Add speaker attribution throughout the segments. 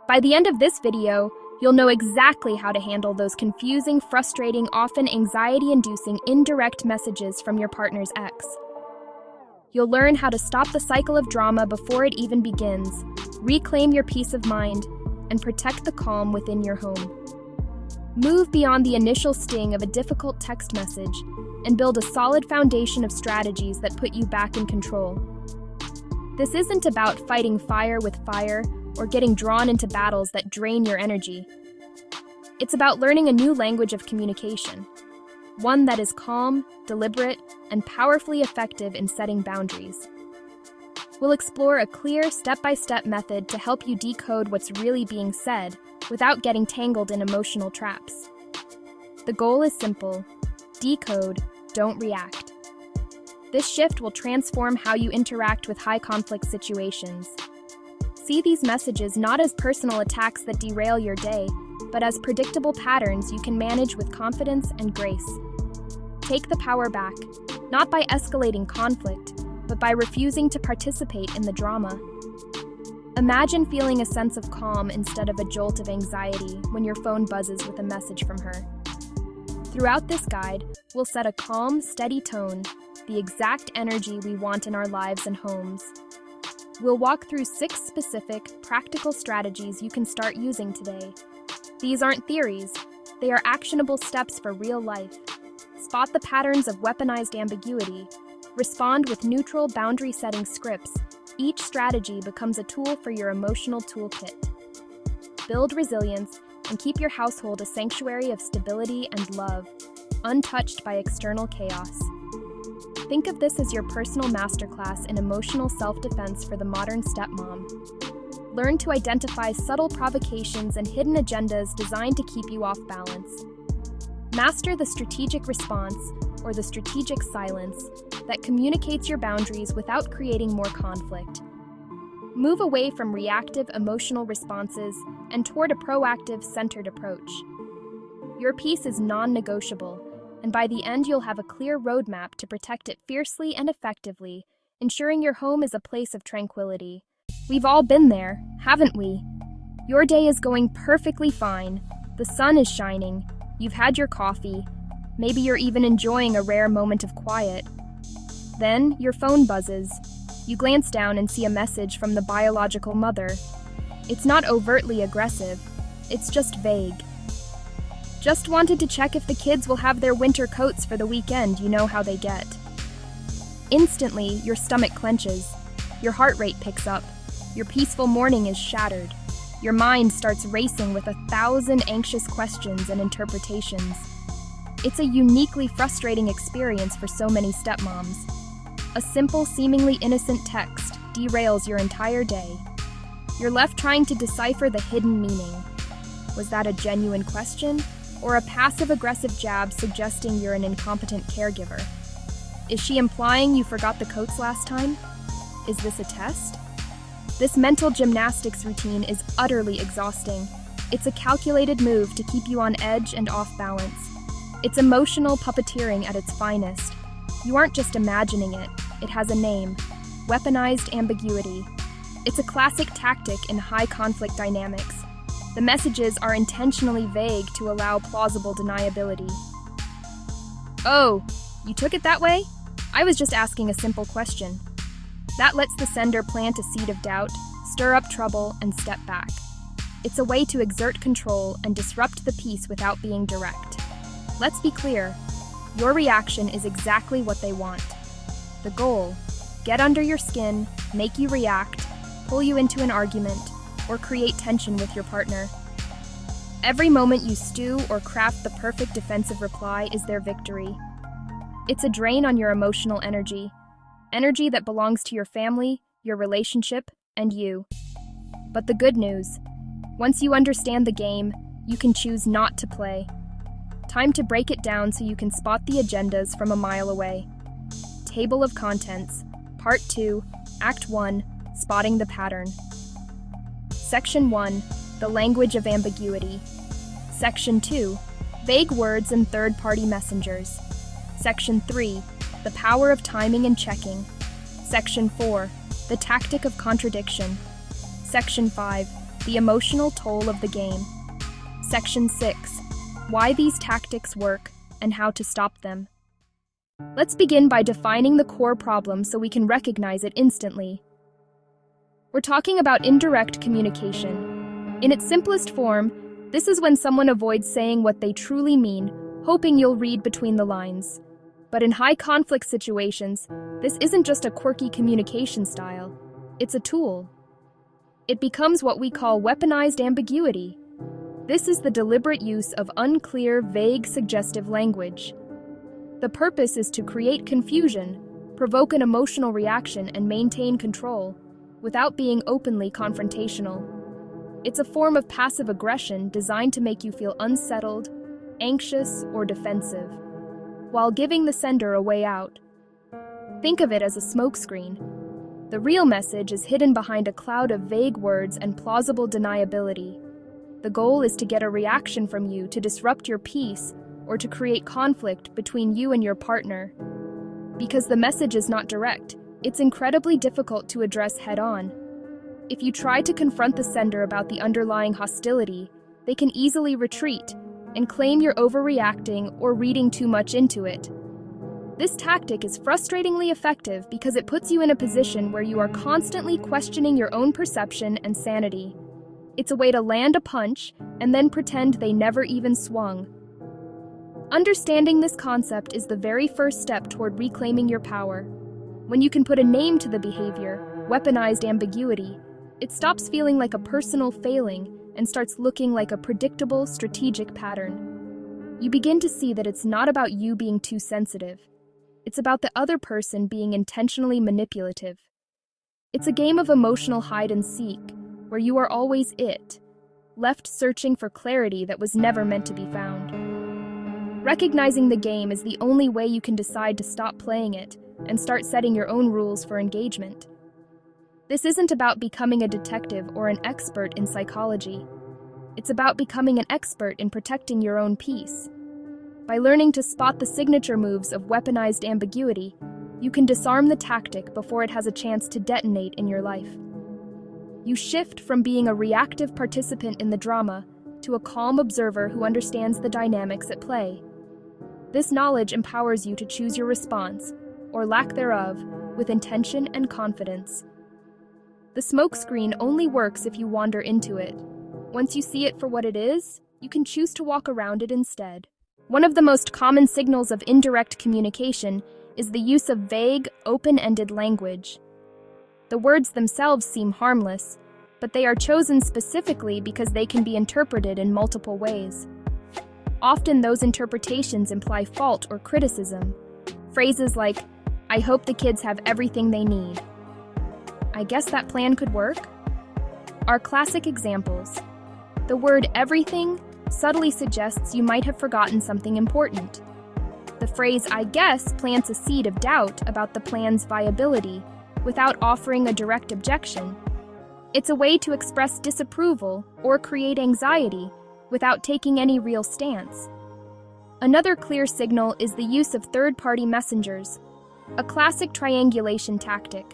Speaker 1: By the end of this video, you'll know exactly how to handle those confusing, frustrating, often anxiety-inducing indirect messages from your partner's ex. You'll learn how to stop the cycle of drama before it even begins, reclaim your peace of mind, and protect the calm within your home. Move beyond the initial sting of a difficult text message and build a solid foundation of strategies that put you back in control. This isn't about fighting fire with fire or getting drawn into battles that drain your energy. It's about learning a new language of communication, one that is calm, deliberate, and powerfully effective in setting boundaries. We'll explore a clear, step-by-step method to help you decode what's really being said without getting tangled in emotional traps. The goal is simple: decode, don't react. This shift will transform how you interact with high-conflict situations. See these messages not as personal attacks that derail your day, but as predictable patterns you can manage with confidence and grace. Take the power back, not by escalating conflict, but by refusing to participate in the drama. Imagine feeling a sense of calm instead of a jolt of anxiety when your phone buzzes with a message from her. Throughout this guide, we'll set a calm, steady tone, the exact energy we want in our lives and homes. We'll walk through 6 specific, practical strategies you can start using today. These aren't theories, they are actionable steps for real life. Spot the patterns of weaponized ambiguity. Respond with neutral, boundary-setting scripts. Each strategy becomes a tool for your emotional toolkit. Build resilience and keep your household a sanctuary of stability and love, untouched by external chaos. Think of this as your personal masterclass in emotional self-defense for the modern stepmom. Learn to identify subtle provocations and hidden agendas designed to keep you off balance. Master the strategic response, or the strategic silence, that communicates your boundaries without creating more conflict. Move away from reactive emotional responses and toward a proactive, centered approach. Your peace is non-negotiable, and by the end you'll have a clear roadmap to protect it fiercely and effectively, ensuring your home is a place of tranquility. We've all been there, haven't we? Your day is going perfectly fine. The sun is shining. You've had your coffee. Maybe you're even enjoying a rare moment of quiet. Then your phone buzzes. You glance down and see a message from the biological mother. It's not overtly aggressive. It's just vague. Just wanted to check if the kids will have their winter coats for the weekend. You know how they get. Instantly, your stomach clenches. Your heart rate picks up. Your peaceful morning is shattered. Your mind starts racing with 1,000 anxious questions and interpretations. It's a uniquely frustrating experience for so many stepmoms. A simple, seemingly innocent text derails your entire day. You're left trying to decipher the hidden meaning. Was that a genuine question, or a passive-aggressive jab suggesting you're an incompetent caregiver? Is she implying you forgot the coats last time? Is this a test? This mental gymnastics routine is utterly exhausting. It's a calculated move to keep you on edge and off balance. It's emotional puppeteering at its finest. You aren't just imagining it, it has a name: weaponized ambiguity. It's a classic tactic in high-conflict dynamics. The messages are intentionally vague to allow plausible deniability. Oh, you took it that way? I was just asking a simple question. That lets the sender plant a seed of doubt, stir up trouble, and step back. It's a way to exert control and disrupt the peace without being direct. Let's be clear, your reaction is exactly what they want. The goal: get under your skin, make you react, pull you into an argument, or create tension with your partner. Every moment you stew or craft the perfect defensive reply is their victory. It's a drain on your emotional energy that belongs to your family, your relationship, and you. But the good news: once you understand the game, you can choose not to play. Time to break it down so you can spot the agendas from a mile away. Table of Contents, Part 2, Act 1, Spotting the Pattern. Section 1, The Language of Ambiguity. Section 2, Vague Words and Third-Party Messengers. Section 3, The Power of Timing and Checking. Section 4, The Tactic of Contradiction. Section 5, The emotional toll of the game. Section 6. Why these tactics work and how to stop them. Let's begin by defining the core problem so we can recognize it instantly. We're talking about indirect communication. In its simplest form, this is when someone avoids saying what they truly mean, hoping you'll read between the lines. But in high-conflict situations, this isn't just a quirky communication style. It's a tool. It becomes what we call weaponized ambiguity. This is the deliberate use of unclear, vague, suggestive language. The purpose is to create confusion, provoke an emotional reaction, and maintain control, without being openly confrontational. It's a form of passive aggression designed to make you feel unsettled, anxious, or defensive, while giving the sender a way out. Think of it as a smokescreen. The real message is hidden behind a cloud of vague words and plausible deniability. The goal is to get a reaction from you to disrupt your peace or to create conflict between you and your partner. Because the message is not direct, it's incredibly difficult to address head-on. If you try to confront the sender about the underlying hostility, they can easily retreat and claim you're overreacting or reading too much into it. This tactic is frustratingly effective because it puts you in a position where you are constantly questioning your own perception and sanity. It's a way to land a punch and then pretend they never even swung. Understanding this concept is the very first step toward reclaiming your power. When you can put a name to the behavior, weaponized ambiguity, it stops feeling like a personal failing and starts looking like a predictable, strategic pattern. You begin to see that it's not about you being too sensitive. It's about the other person being intentionally manipulative. It's a game of emotional hide and seek, where you are always it, left searching for clarity that was never meant to be found. Recognizing the game is the only way you can decide to stop playing it and start setting your own rules for engagement. This isn't about becoming a detective or an expert in psychology. It's about becoming an expert in protecting your own peace. By learning to spot the signature moves of weaponized ambiguity, you can disarm the tactic before it has a chance to detonate in your life. You shift from being a reactive participant in the drama to a calm observer who understands the dynamics at play. This knowledge empowers you to choose your response, or lack thereof, with intention and confidence. The smokescreen only works if you wander into it. Once you see it for what it is, you can choose to walk around it instead. One of the most common signals of indirect communication is the use of vague, open-ended language. The words themselves seem harmless, but they are chosen specifically because they can be interpreted in multiple ways. Often those interpretations imply fault or criticism. Phrases like, "I hope the kids have everything they need. I guess that plan could work," are classic examples. The word everything subtly suggests you might have forgotten something important. The phrase "I guess" plants a seed of doubt about the plan's viability without offering a direct objection. It's a way to express disapproval or create anxiety without taking any real stance. Another clear signal is the use of third-party messengers, a classic triangulation tactic.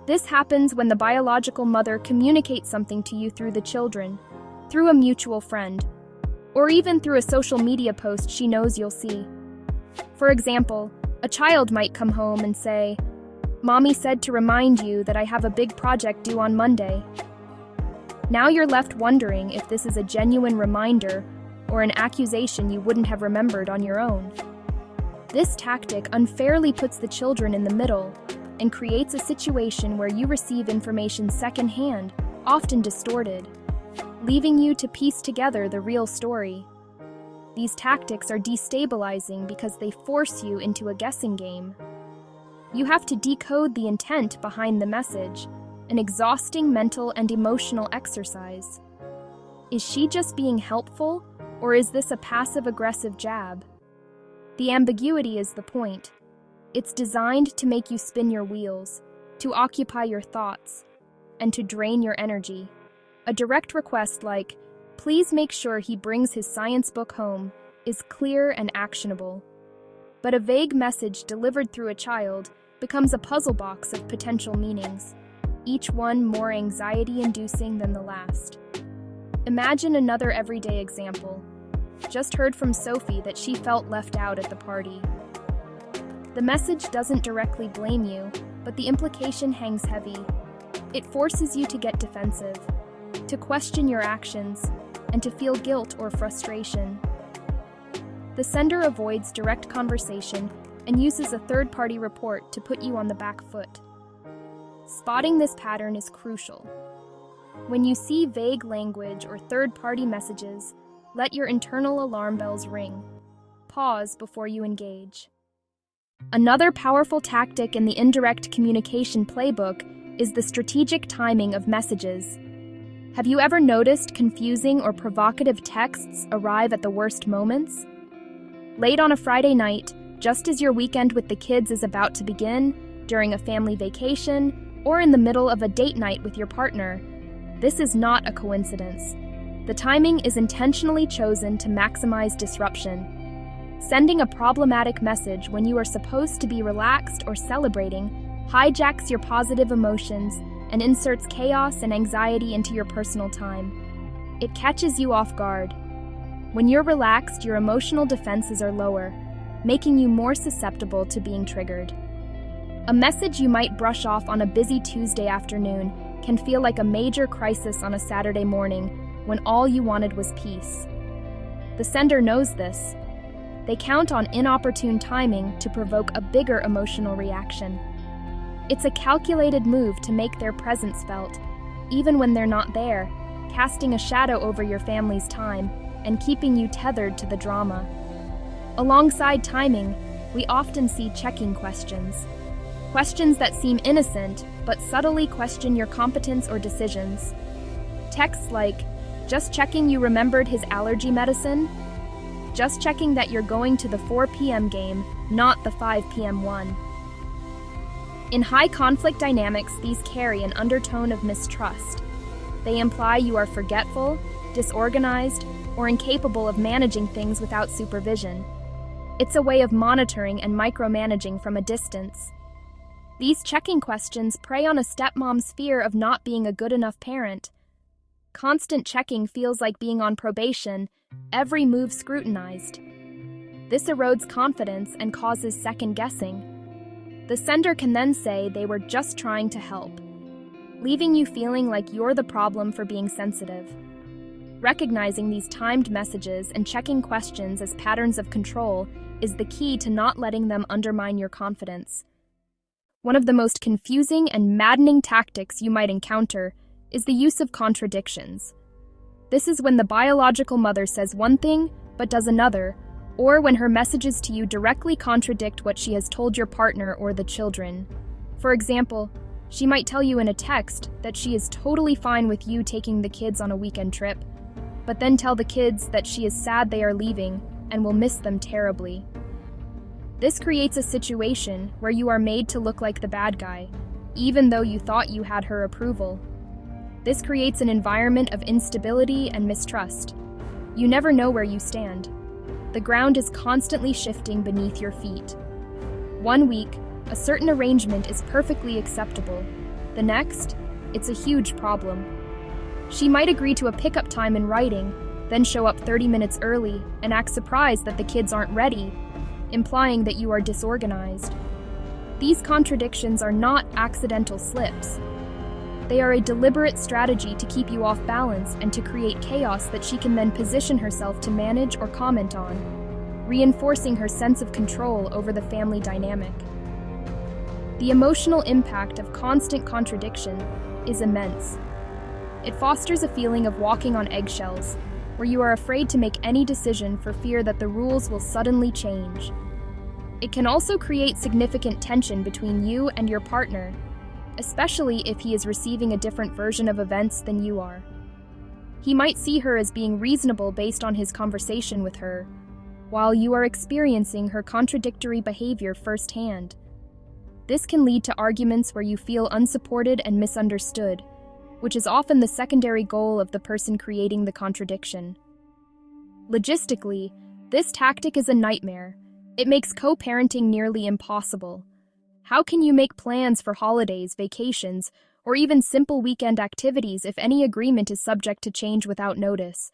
Speaker 1: This happens when the biological mother communicates something to you through the children, through a mutual friend, or even through a social media post she knows you'll see. For example, a child might come home and say, "Mommy said to remind you that I have a big project due on Monday." Now you're left wondering if this is a genuine reminder or an accusation you wouldn't have remembered on your own. This tactic unfairly puts the children in the middle and creates a situation where you receive information secondhand, often distorted, leaving you to piece together the real story. These tactics are destabilizing because they force you into a guessing game. You have to decode the intent behind the message, an exhausting mental and emotional exercise. Is she just being helpful, or is this a passive-aggressive jab? The ambiguity is the point. It's designed to make you spin your wheels, to occupy your thoughts, and to drain your energy. A direct request like, "Please make sure he brings his science book home," is clear and actionable. But a vague message delivered through a child becomes a puzzle box of potential meanings. each one more anxiety-inducing than the last. Imagine another everyday example. Just heard from Sophie that she felt left out at the party. The message doesn't directly blame you, but the implication hangs heavy. It forces you to get defensive, to question your actions, and to feel guilt or frustration. The sender avoids direct conversation and uses a third-party report to put you on the back foot. Spotting this pattern is crucial. When you see vague language or third-party messages, let your internal alarm bells ring. Pause before you engage. Another powerful tactic in the indirect communication playbook is the strategic timing of messages. Have you ever noticed confusing or provocative texts arrive at the worst moments? Late on a Friday night, just as your weekend with the kids is about to begin, during a family vacation, or in the middle of a date night with your partner. This is not a coincidence. The timing is intentionally chosen to maximize disruption. Sending a problematic message when you are supposed to be relaxed or celebrating hijacks your positive emotions and inserts chaos and anxiety into your personal time. It catches you off guard. When you're relaxed, your emotional defenses are lower, making you more susceptible to being triggered. A message you might brush off on a busy Tuesday afternoon can feel like a major crisis on a Saturday morning when all you wanted was peace. The sender knows this. They count on inopportune timing to provoke a bigger emotional reaction. It's a calculated move to make their presence felt, even when they're not there, casting a shadow over your family's time and keeping you tethered to the drama. Alongside timing, we often see checking questions. Questions that seem innocent, but subtly question your competence or decisions. Texts like, "Just checking you remembered his allergy medicine?" "Just checking that you're going to the 4 p.m. game, not the 5 p.m. one." In high-conflict dynamics, these carry an undertone of mistrust. They imply you are forgetful, disorganized, or incapable of managing things without supervision. It's a way of monitoring and micromanaging from a distance. These checking questions prey on a stepmom's fear of not being a good enough parent. Constant checking feels like being on probation, every move scrutinized. This erodes confidence and causes second-guessing. The sender can then say they were just trying to help, leaving you feeling like you're the problem for being sensitive. Recognizing these timed messages and checking questions as patterns of control is the key to not letting them undermine your confidence. One of the most confusing and maddening tactics you might encounter is the use of contradictions. This is when the biological mother says one thing but does another, or when her messages to you directly contradict what she has told your partner or the children. For example, she might tell you in a text that she is totally fine with you taking the kids on a weekend trip, but then tell the kids that she is sad they are leaving and will miss them terribly. This creates a situation where you are made to look like the bad guy, even though you thought you had her approval. This creates an environment of instability and mistrust. You never know where you stand. The ground is constantly shifting beneath your feet. One week, a certain arrangement is perfectly acceptable. The next, it's a huge problem. She might agree to a pickup time in writing, then show up 30 minutes early and act surprised that the kids aren't ready, implying that you are disorganized. These contradictions are not accidental slips. They are a deliberate strategy to keep you off balance and to create chaos that she can then position herself to manage or comment on, reinforcing her sense of control over the family dynamic. The emotional impact of constant contradiction is immense. It fosters a feeling of walking on eggshells, where you are afraid to make any decision for fear that the rules will suddenly change. It can also create significant tension between you and your partner, especially if he is receiving a different version of events than you are. He might see her as being reasonable based on his conversation with her, while you are experiencing her contradictory behavior firsthand. This can lead to arguments where you feel unsupported and misunderstood, which is often the secondary goal of the person creating the contradiction. Logistically, this tactic is a nightmare. It makes co-parenting nearly impossible. How can you make plans for holidays, vacations, or even simple weekend activities if any agreement is subject to change without notice.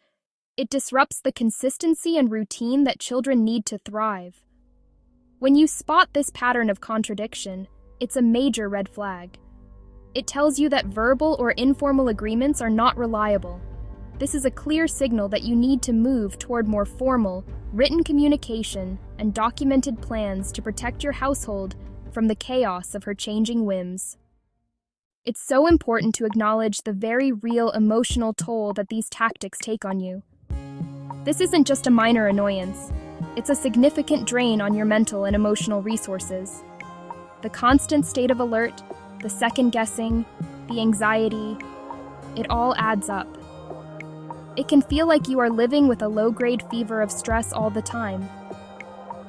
Speaker 1: It disrupts the consistency and routine that children need to thrive. When you spot this pattern of contradiction, it's a major red flag. It tells you that verbal or informal agreements are not reliable. This is a clear signal that you need to move toward more formal, written communication and documented plans to protect your household from the chaos of her changing whims. It's so important to acknowledge the very real emotional toll that these tactics take on you. This isn't just a minor annoyance. It's a significant drain on your mental and emotional resources. The constant state of alert, the second guessing, the anxiety, it all adds up. It can feel like you are living with a low-grade fever of stress all the time.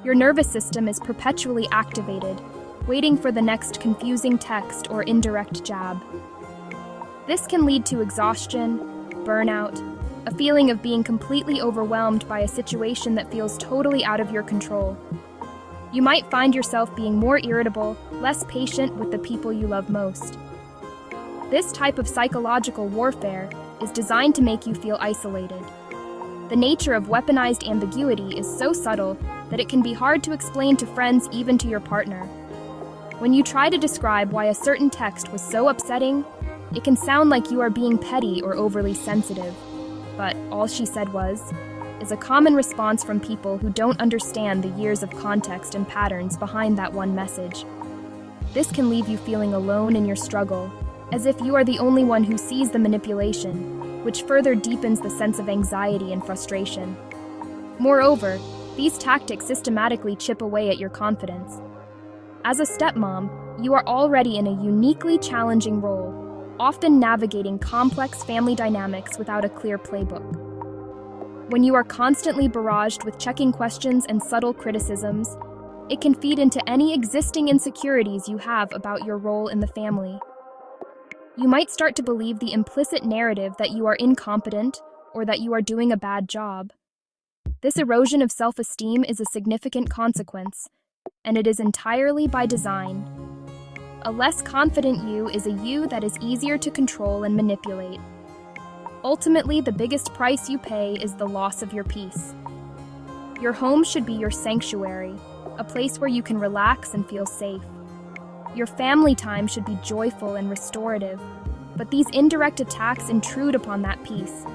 Speaker 1: Your nervous system is perpetually activated, waiting for the next confusing text or indirect jab. This can lead to exhaustion, burnout, a feeling of being completely overwhelmed by a situation that feels totally out of your control. You might find yourself being more irritable, less patient with the people you love most. This type of psychological warfare is designed to make you feel isolated. The nature of weaponized ambiguity is so subtle that it can be hard to explain to friends, even to your partner. When you try to describe why a certain text was so upsetting, it can sound like you are being petty or overly sensitive. But all she said is a common response from people who don't understand the years of context and patterns behind that one message. This can leave you feeling alone in your struggle, as if you are the only one who sees the manipulation, which further deepens the sense of anxiety and frustration. Moreover, these tactics systematically chip away at your confidence. As a stepmom, you are already in a uniquely challenging role, often navigating complex family dynamics without a clear playbook. When you are constantly barraged with checking questions and subtle criticisms, it can feed into any existing insecurities you have about your role in the family. You might start to believe the implicit narrative that you are incompetent or that you are doing a bad job. This erosion of self-esteem is a significant consequence, and it is entirely by design. A less confident you is a you that is easier to control and manipulate. Ultimately, the biggest price you pay is the loss of your peace. Your home should be your sanctuary, a place where you can relax and feel safe. Your family time should be joyful and restorative, but these indirect attacks intrude upon that peace.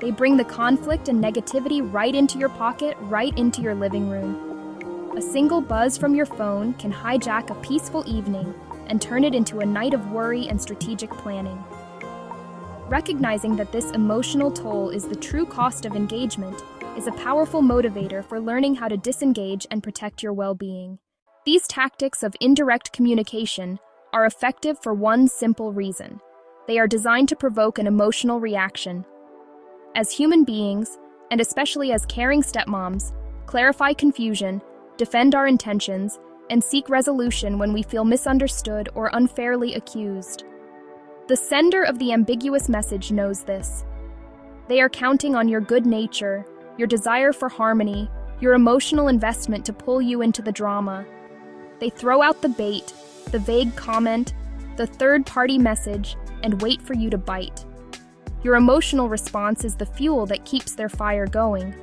Speaker 1: They bring the conflict and negativity right into your pocket, right into your living room. A single buzz from your phone can hijack a peaceful evening and turn it into a night of worry and strategic planning. Recognizing that this emotional toll is the true cost of engagement is a powerful motivator for learning how to disengage and protect your well-being. These tactics of indirect communication are effective for one simple reason. They are designed to provoke an emotional reaction. As human beings, and especially as caring stepmoms, clarify confusion, defend our intentions, and seek resolution when we feel misunderstood or unfairly accused. The sender of the ambiguous message knows this. They are counting on your good nature, your desire for harmony, your emotional investment to pull you into the drama. They throw out the bait, the vague comment, the third-party message, and wait for you to bite. Your emotional response is the fuel that keeps their fire going.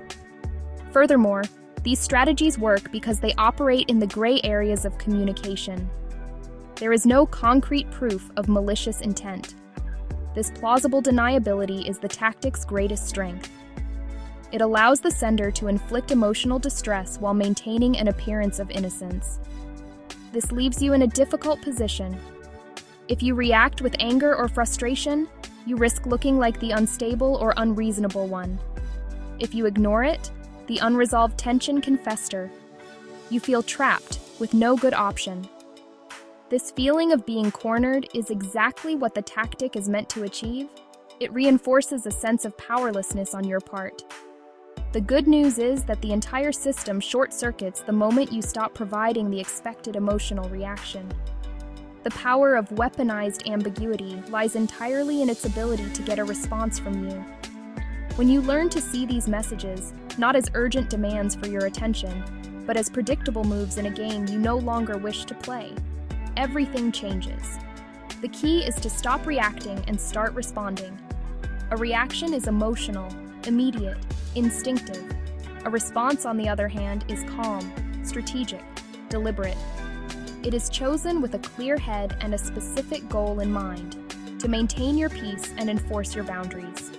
Speaker 1: Furthermore, these strategies work because they operate in the gray areas of communication. There is no concrete proof of malicious intent. This plausible deniability is the tactic's greatest strength. It allows the sender to inflict emotional distress while maintaining an appearance of innocence. This leaves you in a difficult position. If you react with anger or frustration, you risk looking like the unstable or unreasonable one. If you ignore it, the unresolved tension can fester. You feel trapped, with no good option. This feeling of being cornered is exactly what the tactic is meant to achieve. It reinforces a sense of powerlessness on your part. The good news is that the entire system short-circuits the moment you stop providing the expected emotional reaction. The power of weaponized ambiguity lies entirely in its ability to get a response from you. When you learn to see these messages, not as urgent demands for your attention, but as predictable moves in a game you no longer wish to play, everything changes. The key is to stop reacting and start responding. A reaction is emotional, immediate, instinctive. A response, on the other hand, is calm, strategic, deliberate. It is chosen with a clear head and a specific goal in mind, to maintain your peace and enforce your boundaries.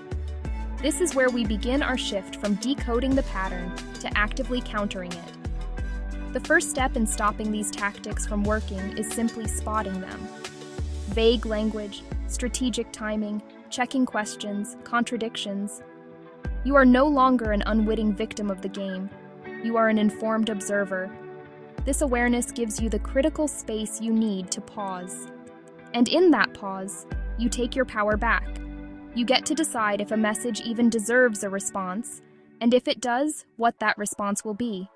Speaker 1: This is where we begin our shift from decoding the pattern to actively countering it. The first step in stopping these tactics from working is simply spotting them. Vague language, strategic timing, checking questions, contradictions. You are no longer an unwitting victim of the game. You are an informed observer. This awareness gives you the critical space you need to pause. And in that pause, you take your power back. You get to decide if a message even deserves a response, and if it does, what that response will be.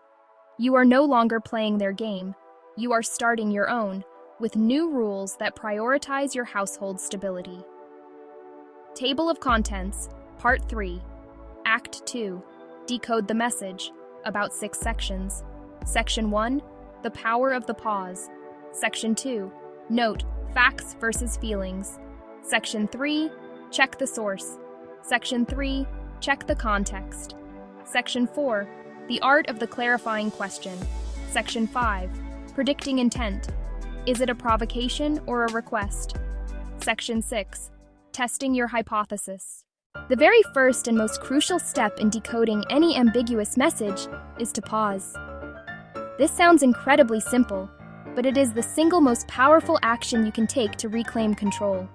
Speaker 1: You are no longer playing their game. You are starting your own, with new rules that prioritize your household stability. Table of Contents, Part 3. Act 2. Decode the message, about 6 sections. Section 1. The power of the pause. Section 2. Note, facts versus feelings. Section 3. Check the source. Section 3. Check the context. Section 4. The art of the clarifying question. Section 5. Predicting intent. Is it a provocation or a request? Section 6. Testing your hypothesis. The very first and most crucial step in decoding any ambiguous message is to pause. This sounds incredibly simple, but it is the single most powerful action you can take to reclaim control.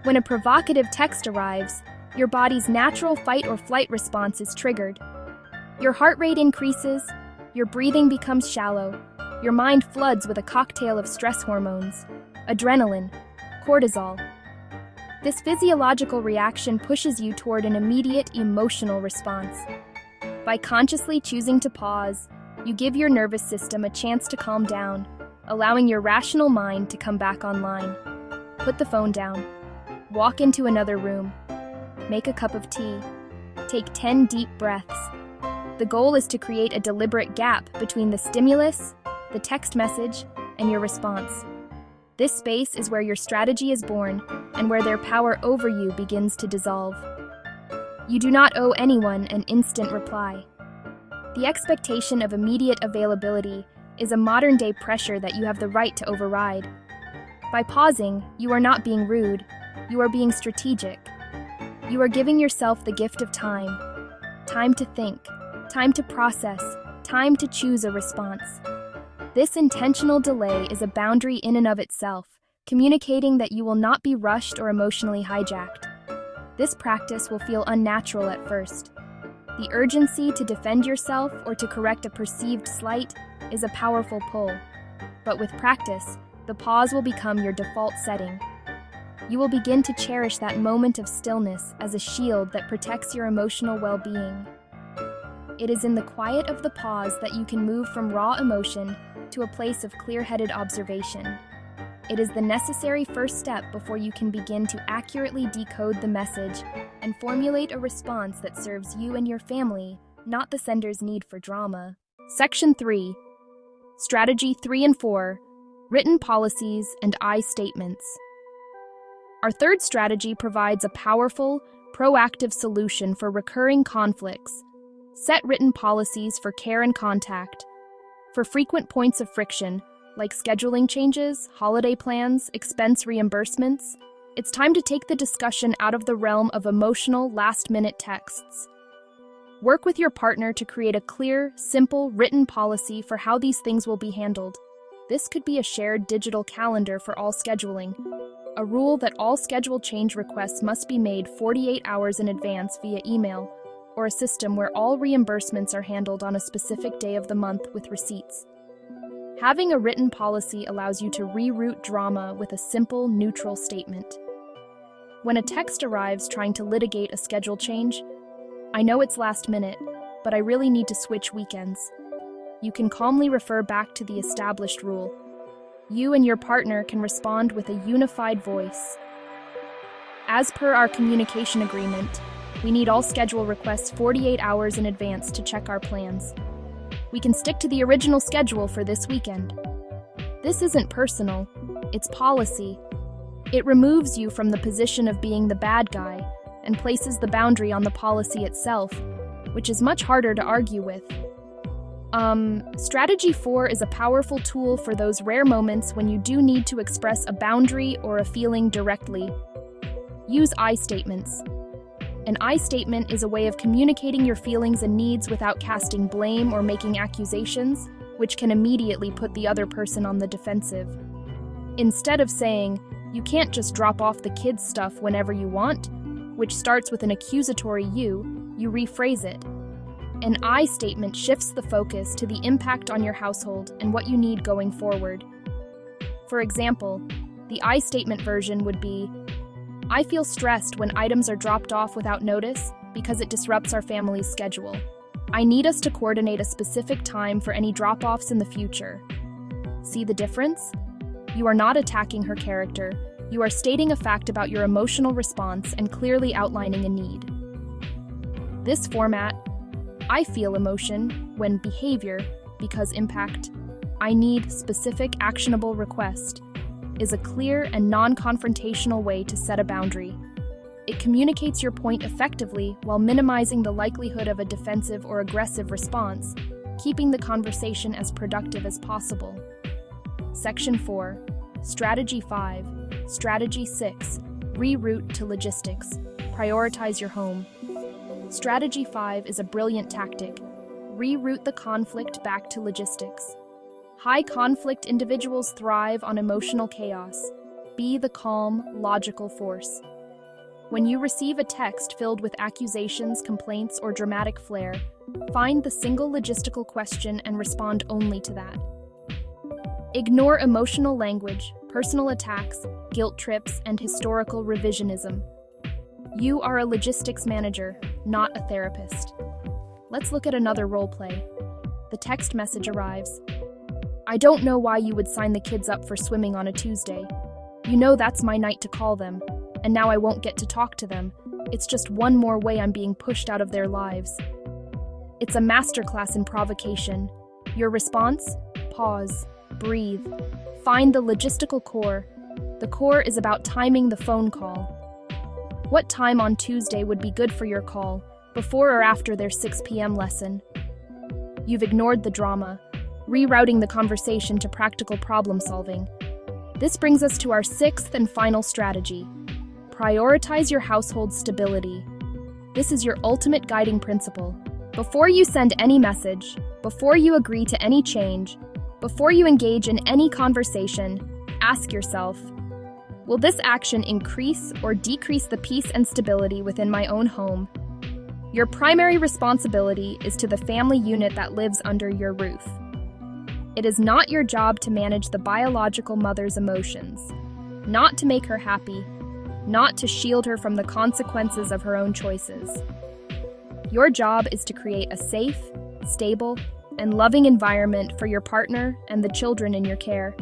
Speaker 1: When a provocative text arrives, your body's natural fight or flight response is triggered. Your heart rate increases, your breathing becomes shallow, your mind floods with a cocktail of stress hormones, adrenaline, cortisol. This physiological reaction pushes you toward an immediate emotional response. By consciously choosing to pause, you give your nervous system a chance to calm down, allowing your rational mind to come back online. Put the phone down. Walk into another room. Make a cup of tea. Take 10 deep breaths. The goal is to create a deliberate gap between the stimulus, the text message, and your response. This space is where your strategy is born and where their power over you begins to dissolve. You do not owe anyone an instant reply. The expectation of immediate availability is a modern-day pressure that you have the right to override. By pausing, you are not being rude, you are being strategic. You are giving yourself the gift of time. Time to think, time to process, time to choose a response. This intentional delay is a boundary in and of itself, communicating that you will not be rushed or emotionally hijacked. This practice will feel unnatural at first. The urgency to defend yourself or to correct a perceived slight is a powerful pull. But with practice, the pause will become your default setting. You will begin to cherish that moment of stillness as a shield that protects your emotional well-being. It is in the quiet of the pause that you can move from raw emotion to a place of clear-headed observation. It is the necessary first step before you can begin to accurately decode the message and formulate a response that serves you and your family, not the sender's need for drama. Section 3. Strategy 3 and 4. Written policies and I statements. Our third strategy provides a powerful, proactive solution for recurring conflicts. Set written policies for care and contact. For frequent points of friction, like scheduling changes, holiday plans, expense reimbursements, it's time to take the discussion out of the realm of emotional, last-minute texts. Work with your partner to create a clear, simple, written policy for how these things will be handled. This could be a shared digital calendar for all scheduling, a rule that all schedule change requests must be made 48 hours in advance via email, or a system where all reimbursements are handled on a specific day of the month with receipts. Having a written policy allows you to reroute drama with a simple, neutral statement. When a text arrives trying to litigate a schedule change, "I know it's last minute, but I really need to switch weekends," you can calmly refer back to the established rule. You and your partner can respond with a unified voice. As per our communication agreement, we need all schedule requests 48 hours in advance to check our plans. We can stick to the original schedule for this weekend. This isn't personal, it's policy. It removes you from the position of being the bad guy and places the boundary on the policy itself, which is much harder to argue with. Strategy 4 is a powerful tool for those rare moments when you do need to express a boundary or a feeling directly. Use I statements. An I statement is a way of communicating your feelings and needs without casting blame or making accusations, which can immediately put the other person on the defensive. Instead of saying, "You can't just drop off the kids' stuff whenever you want," which starts with an accusatory you rephrase it. An I statement shifts the focus to the impact on your household and what you need going forward. For example, the I statement version would be, "I feel stressed when items are dropped off without notice because it disrupts our family's schedule. I need us to coordinate a specific time for any drop-offs in the future." See the difference? You are not attacking her character. You are stating a fact about your emotional response and clearly outlining a need. This format, I feel emotion when behavior, because impact, I need specific actionable request, is a clear and non-confrontational way to set a boundary. It communicates your point effectively while minimizing the likelihood of a defensive or aggressive response, keeping the conversation as productive as possible. Section 4. Strategy 5. Strategy 6. Reroute to logistics. Prioritize your home. Strategy 5 is a brilliant tactic. Reroute the conflict back to logistics. High-conflict individuals thrive on emotional chaos. Be the calm, logical force. When you receive a text filled with accusations, complaints, or dramatic flair, find the single logistical question and respond only to that. Ignore emotional language, personal attacks, guilt trips, and historical revisionism. You are a logistics manager, not a therapist. Let's look at another role play. The text message arrives. "I don't know why you would sign the kids up for swimming on a Tuesday. You know that's my night to call them, and now I won't get to talk to them. It's just one more way I'm being pushed out of their lives." It's a masterclass in provocation. Your response? Pause. Breathe. Find the logistical core. The core is about timing the phone call. What time on Tuesday would be good for your call, before or after their 6 p.m. lesson? You've ignored the drama, rerouting the conversation to practical problem solving. This brings us to our 6th and final strategy. Prioritize your household's stability. This is your ultimate guiding principle. Before you send any message, before you agree to any change, before you engage in any conversation, ask yourself, will this action increase or decrease the peace and stability within my own home? Your primary responsibility is to the family unit that lives under your roof. It is not your job to manage the biological mother's emotions, not to make her happy, not to shield her from the consequences of her own choices. Your job is to create a safe, stable, and loving environment for your partner and the children in your care.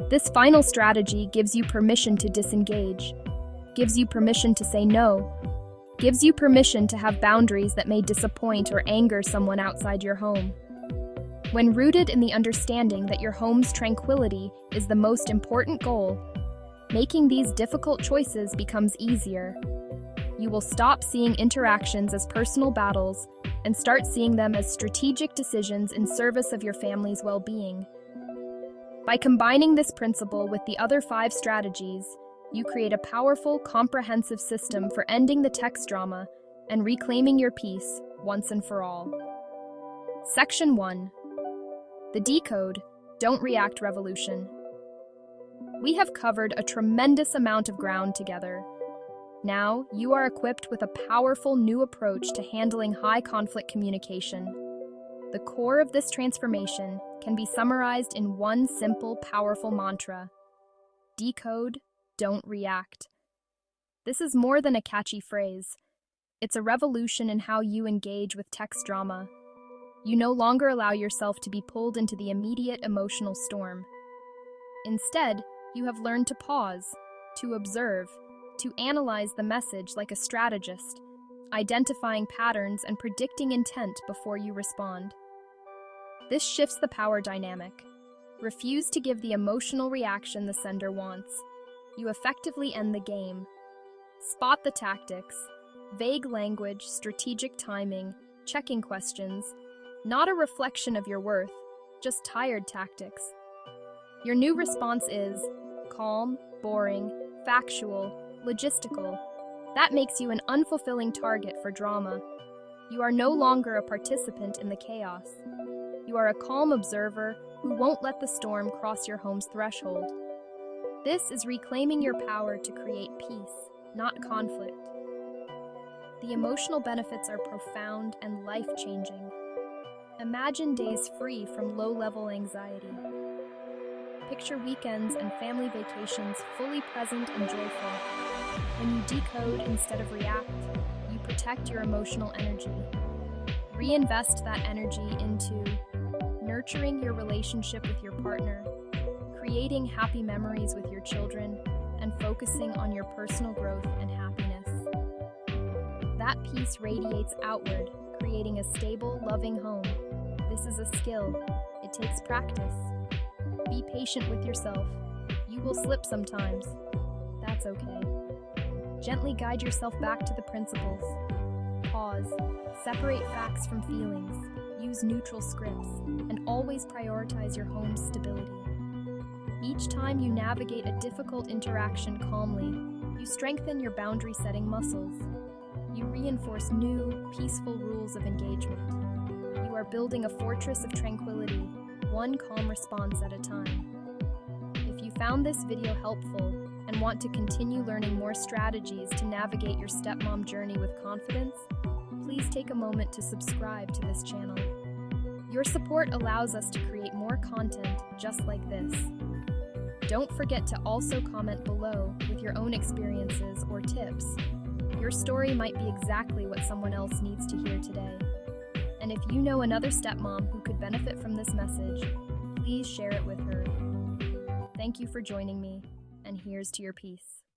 Speaker 1: This final strategy gives you permission to disengage, gives you permission to say no, gives you permission to have boundaries that may disappoint or anger someone outside your home. When rooted in the understanding that your home's tranquility is the most important goal, making these difficult choices becomes easier. You will stop seeing interactions as personal battles and start seeing them as strategic decisions in service of your family's well-being. By combining this principle with the other 5 strategies, you create a powerful, comprehensive system for ending the text drama and reclaiming your peace once and for all. Section 1. The Decode, Don't React Revolution. We have covered a tremendous amount of ground together. Now, you are equipped with a powerful new approach to handling high-conflict communication. The core of this transformation can be summarized in one simple, powerful mantra: decode, don't react. This is more than a catchy phrase. It's a revolution in how you engage with text drama. You no longer allow yourself to be pulled into the immediate emotional storm. Instead, you have learned to pause, to observe, to analyze the message like a strategist, identifying patterns and predicting intent before you respond. This shifts the power dynamic. Refuse to give the emotional reaction the sender wants. You effectively end the game. Spot the tactics. Vague language, strategic timing, checking questions. Not a reflection of your worth, just tired tactics. Your new response is calm, boring, factual, logistical. That makes you an unfulfilling target for drama. You are no longer a participant in the chaos. You are a calm observer who won't let the storm cross your home's threshold. This is reclaiming your power to create peace, not conflict. The emotional benefits are profound and life-changing. Imagine days free from low-level anxiety. Picture weekends and family vacations fully present and joyful. When you decode instead of react, you protect your emotional energy. Reinvest that energy into nurturing your relationship with your partner, creating happy memories with your children, and focusing on your personal growth and happiness. That peace radiates outward, creating a stable, loving home. This is a skill. It takes practice. Be patient with yourself. You will slip sometimes. That's okay. Gently guide yourself back to the principles. Pause. Separate facts from feelings. Use neutral scripts. And always prioritize your home's stability. Each time you navigate a difficult interaction calmly, you strengthen your boundary-setting muscles. You reinforce new, peaceful rules of engagement. You are building a fortress of tranquility, one calm response at a time. If you found this video helpful and want to continue learning more strategies to navigate your stepmom journey with confidence, please take a moment to subscribe to this channel. Your support allows us to create more content just like this. Don't forget to also comment below with your own experiences or tips. Your story might be exactly what someone else needs to hear today. And if you know another stepmom who could benefit from this message, please share it with her. Thank you for joining me, and here's to your peace.